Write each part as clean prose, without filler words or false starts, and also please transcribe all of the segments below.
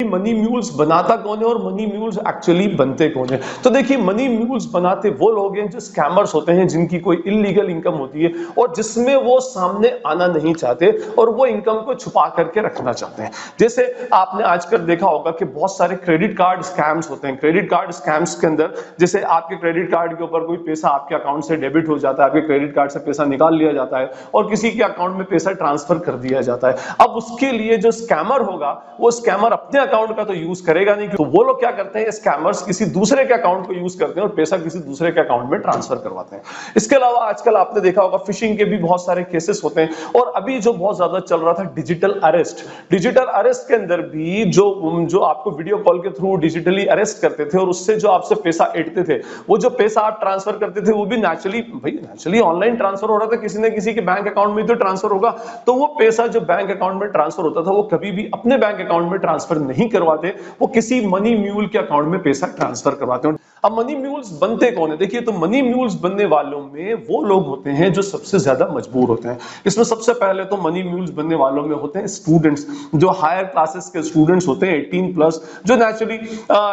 Money mules बनाता कौन है और मनी म्यूल्स एक्चुअली बनते कौन है। तो देखिए मनी म्यूल्स बनाते वो लोग हैं जो स्कैमर्स होते हैं, जिनकी कोई इलीगल इनकम होती है और जिसमें वो सामने आना नहीं चाहते और वो इनकम को छुपा करके रखना चाहते हैं। जैसे आपने आजकल देखा होगा कि बहुत सारे क्रेडिट कार्ड स्कैम्स होते हैं। क्रेडिट कार्ड स्कैम्स के अंदर जैसे आपके क्रेडिट कार्ड के ऊपर कोई पैसा आपके अकाउंट से डेबिट हो जाता है, आपके क्रेडिट कार्ड से पैसा निकाल लिया जाता है और किसी के अकाउंट में पैसा ट्रांसफर कर दिया जाता है। अब उसके लिए जो स्कैमर होगा वो स्कैमर अपने अकाउंट का तो यूज करेगा नहीं, तो वो लोग क्या करते हैं, स्कैमर्स किसी दूसरे के अकाउंट को यूज करते हैं और पैसा किसी दूसरे के अकाउंट में ट्रांसफर करवाते हैं। इसके अलावा आजकल आपने देखा होगा फिशिंग के भी बहुत सारे केसेस होते हैं और अभी जो बहुत ज्यादा चल रहा था डिजिटल अरेस्ट। डिजिटल अरेस्ट के अंदर भी जो आपको वीडियो कॉल के थ्रू डिजिटली अरेस्ट करते थे और उससे जो आपसे पैसा ऐंठते थे, वो जो पैसा आप ट्रांसफर करते थे वो भी नेचुरली ऑनलाइन ट्रांसफर हो रहा था, किसी न किसी के बैंक अकाउंट में तो ट्रांसफर होगा। तो वो पैसा जो बैंक अकाउंट में ट्रांसफर होता था वो कभी भी अपने बैंक अकाउंट में ट्रांसफर नहीं करवाते, वो किसी मनी म्यूल के अकाउंट में पैसा ट्रांसफर करवाते हैं। अब मनी म्यूल्स बनते कौन है, देखिए तो मनी म्यूल्स बनने वालों में वो लोग होते हैं जो सबसे ज्यादा मजबूर होते हैं। इसमें सबसे पहले तो मनी म्यूल्स बनने वालों में होते हैं स्टूडेंट्स, जो हायर क्लासेस के स्टूडेंट्स होते हैं 18+, जो नेचुरली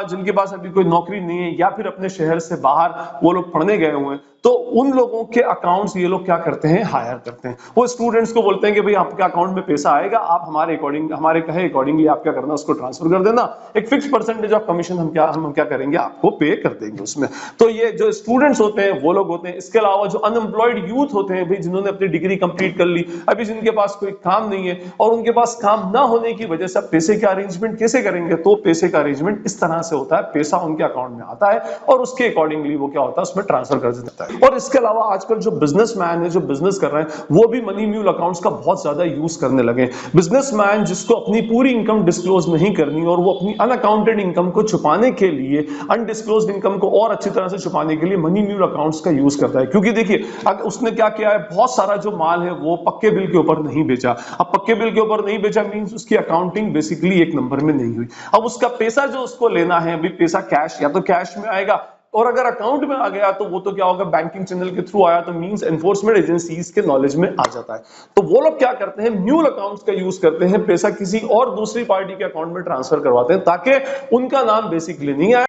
जिनके पास अभी कोई नौकरी नहीं है या फिर अपने शहर से बाहर वो लोग पढ़ने गए हुए हैं, तो उन लोगों के अकाउंट्स ये लोग क्या करते हैं, हायर करते हैं। वो स्टूडेंट्स को बोलते हैं कि भाई आपके अकाउंट में पैसा आएगा, आप हमारे कहे अकॉर्डिंगली आप क्या करना, उसको ट्रांसफर कर देना, एक फिक्स परसेंटेज ऑफ कमीशन हम क्या करेंगे, आपको पे कर देंगे उसमें। तो ये जो स्टूडेंट्स होते हैं वो लोग होते हैं। इसके अलावा जो अनएम्प्लॉयड यूथ होते हैं, भाई जिन्होंने अपनी डिग्री कंप्लीट कर ली, अभी जिनके पास कोई काम नहीं है और उनके पास काम ना होने की वजह से पैसे का अरेंजमेंट कैसे करेंगे, तो पैसे का अरेंजमेंट इस तरह से होता है, पैसा उनके अकाउंट में आता है और उसके अकॉर्डिंगली वो क्या होता है, उसमें ट्रांसफर कर देता है। और इसके अलावा आजकल जो बिजनेसमैन है, जो बिजनेस कर रहे हैं, वो भी मनी म्यूल अकाउंट्स का बहुत ज्यादा यूज करने लगे। बिजनेसमैन जिसको अपनी पूरी इनकम डिस्क्लोज नहीं करनी और वो अपनी अनअकाउंटेड इनकम को छुपाने के लिए, अनडिस्क्लोज्ड इनकम को और अच्छी तरह से छुपाने के लिए मनी म्यूल अकाउंट्स का यूज करता है। क्योंकि देखिए अगर उसने क्या किया है, बहुत सारा जो माल है वो पक्के बिल के ऊपर नहीं बेचा। अब पक्के बिल के ऊपर नहीं बेचा मींस उसकी अकाउंटिंग बेसिकली एक नंबर में नहीं हुई। अब उसका पैसा जो उसको लेना है, अभी पैसा कैश या तो कैश में आएगा, और अगर अकाउंट में आ गया तो वो तो क्या होगा, बैंकिंग चैनल के थ्रू आया तो मींस एनफोर्समेंट एजेंसीज के नॉलेज में आ जाता है। तो वो लोग क्या करते हैं, म्यूल अकाउंट्स का यूज करते हैं, पैसा किसी और दूसरी पार्टी के अकाउंट में ट्रांसफर करवाते हैं ताकि उनका नाम बेसिकली नहीं आए।